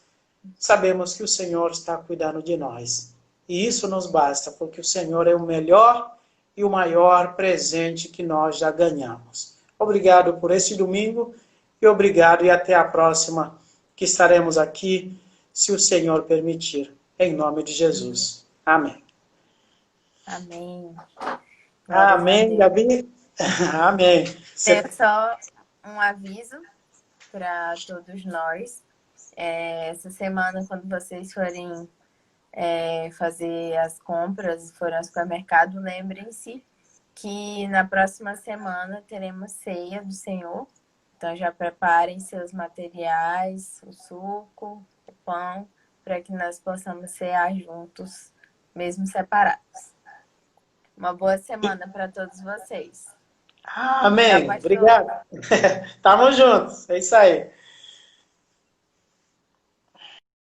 Sabemos que o Senhor está cuidando de nós. E isso nos basta, porque o Senhor é o melhor e o maior presente que nós já ganhamos. Obrigado por este domingo e obrigado e até a próxima, que estaremos aqui, se o Senhor permitir. Em nome de Jesus. Amém. Amém. Amém, Gabi. Amém. Tem só um aviso para todos nós. Essa semana, quando vocês forem fazer as compras, forem ao supermercado, lembrem-se que na próxima semana teremos ceia do Senhor. Então já preparem seus materiais, o suco, o pão, para que nós possamos cear juntos, mesmo separados. Uma boa semana para todos vocês. Amém. Obrigado. Tamo juntos. É isso aí.